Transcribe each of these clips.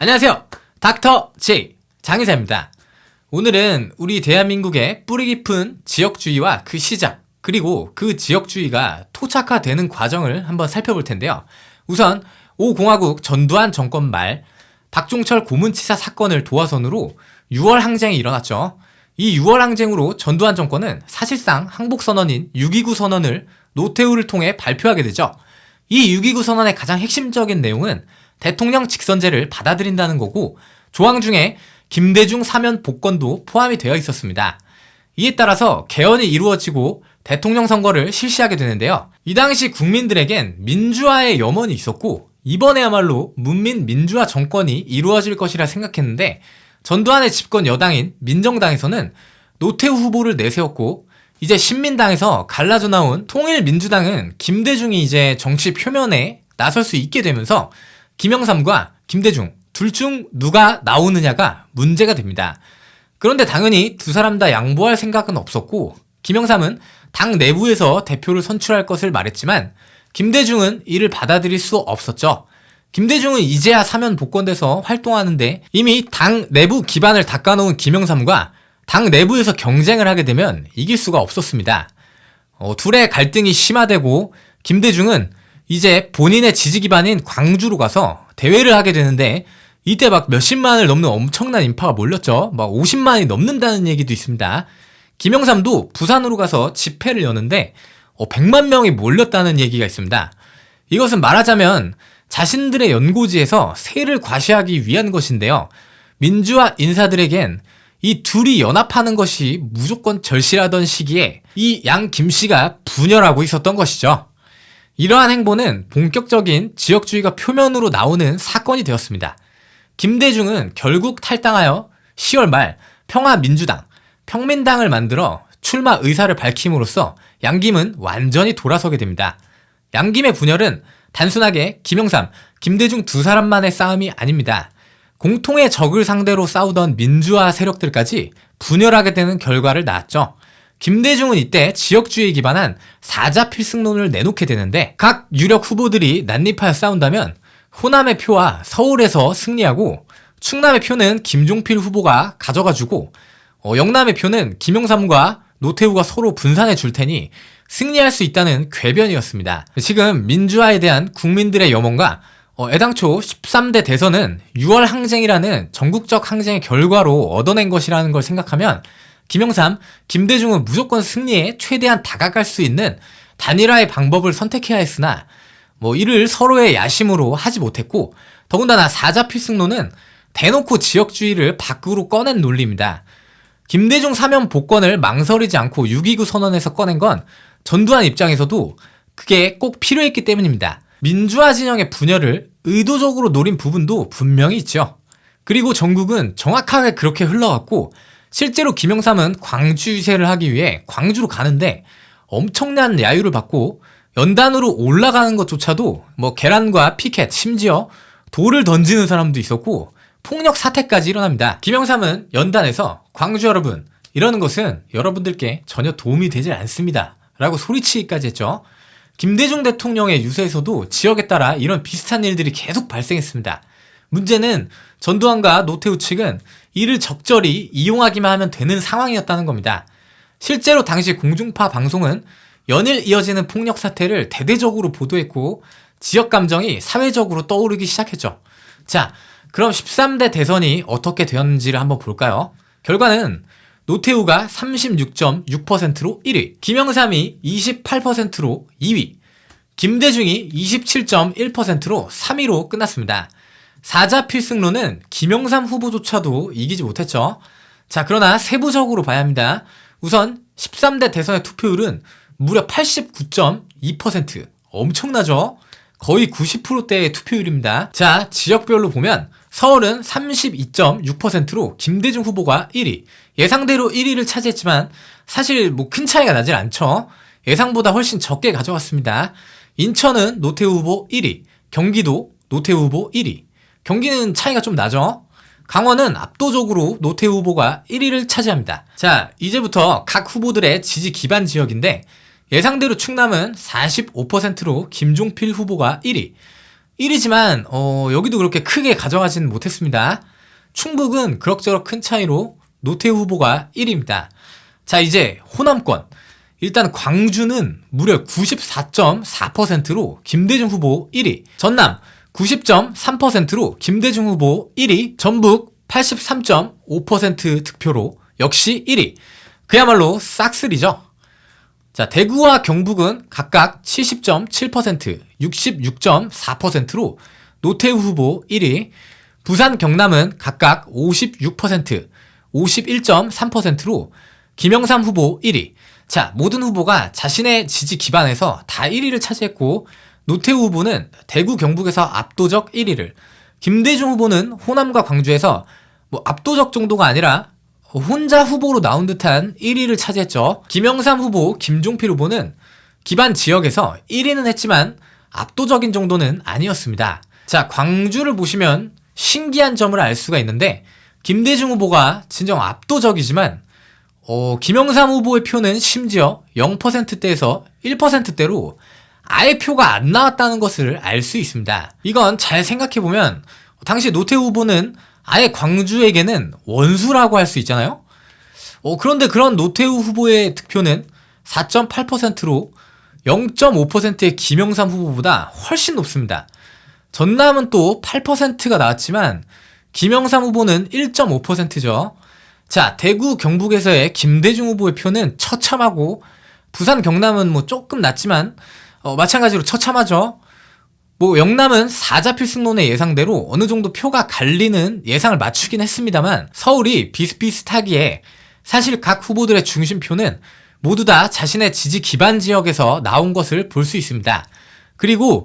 안녕하세요. 닥터 J 장의사입니다. 오늘은 우리 대한민국의 뿌리 깊은 지역주의와 그 시작, 그리고 그 지역주의가 토착화되는 과정을 한번 살펴볼 텐데요. 우선 5공화국 전두환 정권 말 박종철 고문치사 사건을 도화선으로 6월 항쟁이 일어났죠. 이 6월 항쟁으로 전두환 정권은 사실상 항복선언인 6.29 선언을 노태우를 통해 발표하게 되죠. 이 6.29 선언의 가장 핵심적인 내용은 대통령 직선제를 받아들인다는 거고, 조항 중에 김대중 사면 복권도 포함이 되어 있었습니다. 이에 따라서 개헌이 이루어지고 대통령 선거를 실시하게 되는데요. 이 당시 국민들에겐 민주화의 염원이 있었고, 이번에야말로 문민 민주화 정권이 이루어질 것이라 생각했는데, 전두환의 집권 여당인 민정당에서는 노태우 후보를 내세웠고, 이제 신민당에서 갈라져 나온 통일민주당은 김대중이 이제 정치 표면에 나설 수 있게 되면서 김영삼과 김대중 둘 중 누가 나오느냐가 문제가 됩니다. 그런데 당연히 두 사람 다 양보할 생각은 없었고, 김영삼은 당 내부에서 대표를 선출할 것을 말했지만 김대중은 이를 받아들일 수 없었죠. 김대중은 이제야 사면 복권돼서 활동하는데 이미 당 내부 기반을 닦아놓은 김영삼과 당 내부에서 경쟁을 하게 되면 이길 수가 없었습니다. 둘의 갈등이 심화되고 김대중은 이제 본인의 지지 기반인 광주로 가서 대회를 하게 되는데, 이때 막 몇십만을 넘는 엄청난 인파가 몰렸죠. 막 50만이 넘는다는 얘기도 있습니다. 김영삼도 부산으로 가서 집회를 여는데 100만 명이 몰렸다는 얘기가 있습니다. 이것은 말하자면 자신들의 연고지에서 세를 과시하기 위한 것인데요. 민주화 인사들에겐 이 둘이 연합하는 것이 무조건 절실하던 시기에 이 양 김씨가 분열하고 있었던 것이죠. 이러한 행보는 본격적인 지역주의가 표면으로 나오는 사건이 되었습니다. 김대중은 결국 탈당하여 10월 말 평화민주당, 평민당을 만들어 출마 의사를 밝힘으로써 양김은 완전히 돌아서게 됩니다. 양김의 분열은 단순하게 김영삼, 김대중 두 사람만의 싸움이 아닙니다. 공통의 적을 상대로 싸우던 민주화 세력들까지 분열하게 되는 결과를 낳았죠. 김대중은 이때 지역주의에 기반한 사자필승론을 내놓게 되는데, 각 유력 후보들이 난립하여 싸운다면 호남의 표와 서울에서 승리하고, 충남의 표는 김종필 후보가 가져가주고, 영남의 표는 김영삼과 노태우가 서로 분산해 줄 테니 승리할 수 있다는 궤변이었습니다. 지금 민주화에 대한 국민들의 염원과 애당초 13대 대선은 6월 항쟁이라는 전국적 항쟁의 결과로 얻어낸 것이라는 걸 생각하면 김영삼, 김대중은 무조건 승리에 최대한 다가갈 수 있는 단일화의 방법을 선택해야 했으나 이를 서로의 야심으로 하지 못했고, 더군다나 사자필승론은 대놓고 지역주의를 밖으로 꺼낸 논리입니다. 김대중 사면 복권을 망설이지 않고 6.29 선언에서 꺼낸 건 전두환 입장에서도 그게 꼭 필요했기 때문입니다. 민주화 진영의 분열을 의도적으로 노린 부분도 분명히 있죠. 그리고 전국은 정확하게 그렇게 흘러갔고, 실제로 김영삼은 광주 유세를 하기 위해 광주로 가는데 엄청난 야유를 받고, 연단으로 올라가는 것조차도 계란과 피켓, 심지어 돌을 던지는 사람도 있었고 폭력 사태까지 일어납니다. 김영삼은 연단에서 광주 여러분, 이러는 것은 여러분들께 전혀 도움이 되질 않습니다 라고 소리치기까지 했죠. 김대중 대통령의 유세에서도 지역에 따라 이런 비슷한 일들이 계속 발생했습니다. 문제는 전두환과 노태우 측은 이를 적절히 이용하기만 하면 되는 상황이었다는 겁니다. 실제로 당시 공중파 방송은 연일 이어지는 폭력 사태를 대대적으로 보도했고, 지역 감정이 사회적으로 떠오르기 시작했죠. 자, 그럼 13대 대선이 어떻게 되었는지를 한번 볼까요? 결과는 노태우가 36.6%로 1위, 김영삼이 28%로 2위, 김대중이 27.1%로 3위로 끝났습니다. 사자필승론은 김영삼 후보조차도 이기지 못했죠. 자, 그러나 세부적으로 봐야 합니다. 우선 13대 대선의 투표율은 무려 89.2%, 엄청나죠? 거의 90%대의 투표율입니다. 자, 지역별로 보면 서울은 32.6%로 김대중 후보가 1위, 예상대로 1위를 차지했지만 사실 큰 차이가 나질 않죠. 예상보다 훨씬 적게 가져갔습니다. 인천은 노태우 후보 1위, 경기도 노태우 후보 1위, 경기는 차이가 좀 나죠. 강원은 압도적으로 노태우 후보가 1위를 차지합니다. 자, 이제부터 각 후보들의 지지 기반 지역인데, 예상대로 충남은 45%로 김종필 후보가 1위, 1위지만 여기도 그렇게 크게 가져가지는 못했습니다. 충북은 그럭저럭 큰 차이로 노태우 후보가 1위입니다. 자, 이제 호남권. 일단 광주는 무려 94.4%로 김대중 후보 1위, 전남 90.3%로 김대중 후보 1위, 전북 83.5% 득표로 역시 1위. 그야말로 싹쓸이죠. 자, 대구와 경북은 각각 70.7%, 66.4%로 노태우 후보 1위, 부산, 경남은 각각 56%, 51.3%로 김영삼 후보 1위. 자, 모든 후보가 자신의 지지 기반에서 다 1위를 차지했고, 노태우 후보는 대구, 경북에서 압도적 1위를, 김대중 후보는 호남과 광주에서 압도적 정도가 아니라 혼자 후보로 나온 듯한 1위를 차지했죠. 김영삼 후보, 김종필 후보는 기반 지역에서 1위는 했지만 압도적인 정도는 아니었습니다. 자, 광주를 보시면 신기한 점을 알 수가 있는데, 김대중 후보가 진정 압도적이지만 김영삼 후보의 표는 심지어 0%대에서 1%대로 아예 표가 안 나왔다는 것을 알 수 있습니다. 이건 잘 생각해보면 당시 노태우 후보는 아예 광주에게는 원수라고 할 수 있잖아요. 그런데 그런 노태우 후보의 득표는 4.8%로 0.5%의 김영삼 후보보다 훨씬 높습니다. 전남은 또 8%가 나왔지만 김영삼 후보는 1.5%죠. 자, 대구, 경북에서의 김대중 후보의 표는 처참하고, 부산, 경남은 조금 낮지만 마찬가지로 처참하죠. 영남은 사자필승론의 예상대로 어느 정도 표가 갈리는 예상을 맞추긴 했습니다만, 서울이 비슷비슷하기에 사실 각 후보들의 중심표는 모두 다 자신의 지지 기반 지역에서 나온 것을 볼 수 있습니다. 그리고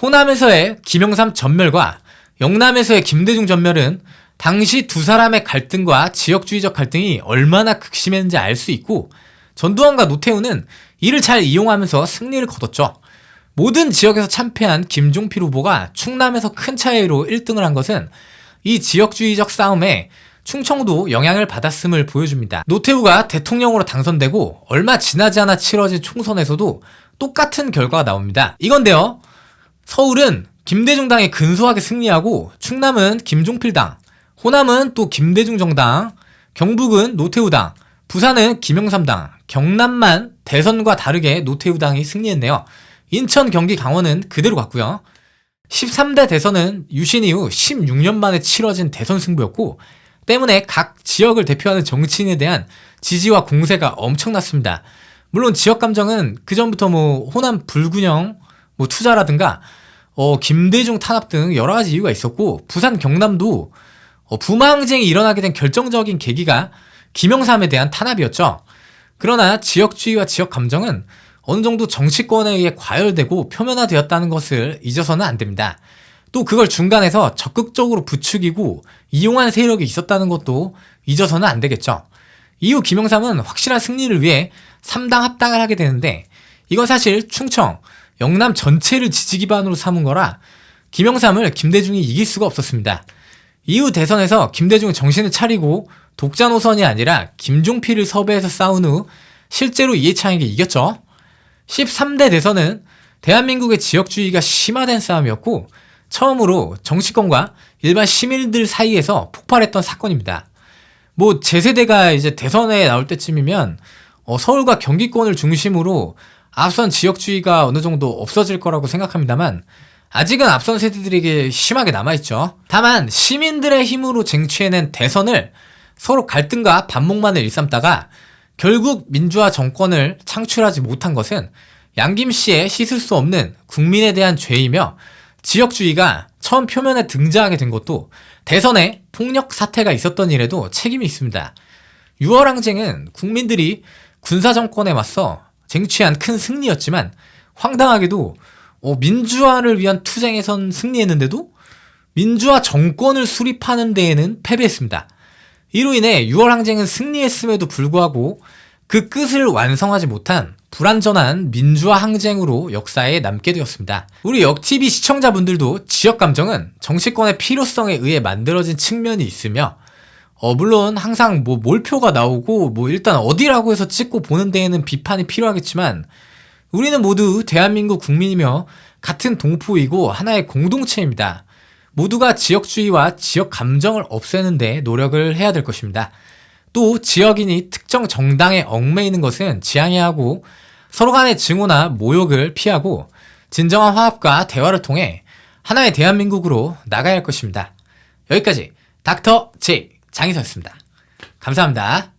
호남에서의 김영삼 전멸과 영남에서의 김대중 전멸은 당시 두 사람의 갈등과 지역주의적 갈등이 얼마나 극심했는지 알 수 있고, 전두환과 노태우는 이를 잘 이용하면서 승리를 거뒀죠. 모든 지역에서 참패한 김종필 후보가 충남에서 큰 차이로 1등을 한 것은 이 지역주의적 싸움에 충청도 영향을 받았음을 보여줍니다. 노태우가 대통령으로 당선되고 얼마 지나지 않아 치러진 총선에서도 똑같은 결과가 나옵니다. 이건데요, 서울은 김대중당이 근소하게 승리하고, 충남은 김종필당, 호남은 또 김대중 정당, 경북은 노태우당, 부산은 김영삼당, 경남만 대선과 다르게 노태우당이 승리했네요. 인천, 경기, 강원은 그대로 갔고요. 13대 대선은 유신 이후 16년 만에 치러진 대선 승부였고, 때문에 각 지역을 대표하는 정치인에 대한 지지와 공세가 엄청났습니다. 물론 지역 감정은 그전부터 호남 불균형 투자라든가 김대중 탄압 등 여러 가지 이유가 있었고, 부산, 경남도 부마항쟁이 일어나게 된 결정적인 계기가 김영삼에 대한 탄압이었죠. 그러나 지역주의와 지역 감정은 어느 정도 정치권에 의해 과열되고 표면화되었다는 것을 잊어서는 안 됩니다. 또 그걸 중간에서 적극적으로 부추기고 이용한 세력이 있었다는 것도 잊어서는 안 되겠죠. 이후 김영삼은 확실한 승리를 위해 3당 합당을 하게 되는데, 이건 사실 충청, 영남 전체를 지지 기반으로 삼은 거라 김영삼을 김대중이 이길 수가 없었습니다. 이후 대선에서 김대중은 정신을 차리고 독자 노선이 아니라 김종필을 섭외해서 싸운 후 실제로 이해창에게 이겼죠. 13대 대선은 대한민국의 지역주의가 심화된 싸움이었고, 처음으로 정치권과 일반 시민들 사이에서 폭발했던 사건입니다. 제 세대가 이제 대선에 나올 때쯤이면 서울과 경기권을 중심으로 앞선 지역주의가 어느 정도 없어질 거라고 생각합니다만, 아직은 앞선 세대들에게 심하게 남아있죠. 다만 시민들의 힘으로 쟁취해낸 대선을 서로 갈등과 반목만을 일삼다가 결국 민주화 정권을 창출하지 못한 것은 양김씨의 씻을 수 없는 국민에 대한 죄이며, 지역주의가 처음 표면에 등장하게 된 것도 대선에 폭력 사태가 있었던 일에도 책임이 있습니다. 6월 항쟁은 국민들이 군사정권에 맞서 쟁취한 큰 승리였지만, 황당하게도 민주화를 위한 투쟁에선 승리했는데도 민주화 정권을 수립하는 데에는 패배했습니다. 이로 인해 6월 항쟁은 승리했음에도 불구하고 그 끝을 완성하지 못한 불완전한 민주화 항쟁으로 역사에 남게 되었습니다. 우리 역TV 시청자분들도 지역 감정은 정치권의 필요성에 의해 만들어진 측면이 있으며, 물론 항상 몰표가 나오고 일단 어디라고 해서 찍고 보는 데에는 비판이 필요하겠지만, 우리는 모두 대한민국 국민이며 같은 동포이고 하나의 공동체입니다. 모두가 지역주의와 지역 감정을 없애는데 노력을 해야 될 것입니다. 또 지역인이 특정 정당에 얽매이는 것은 지양해야 하고 서로 간의 증오나 모욕을 피하고 진정한 화합과 대화를 통해 하나의 대한민국으로 나가야 할 것입니다. 여기까지 닥터 J 장희석이었습니다. 감사합니다.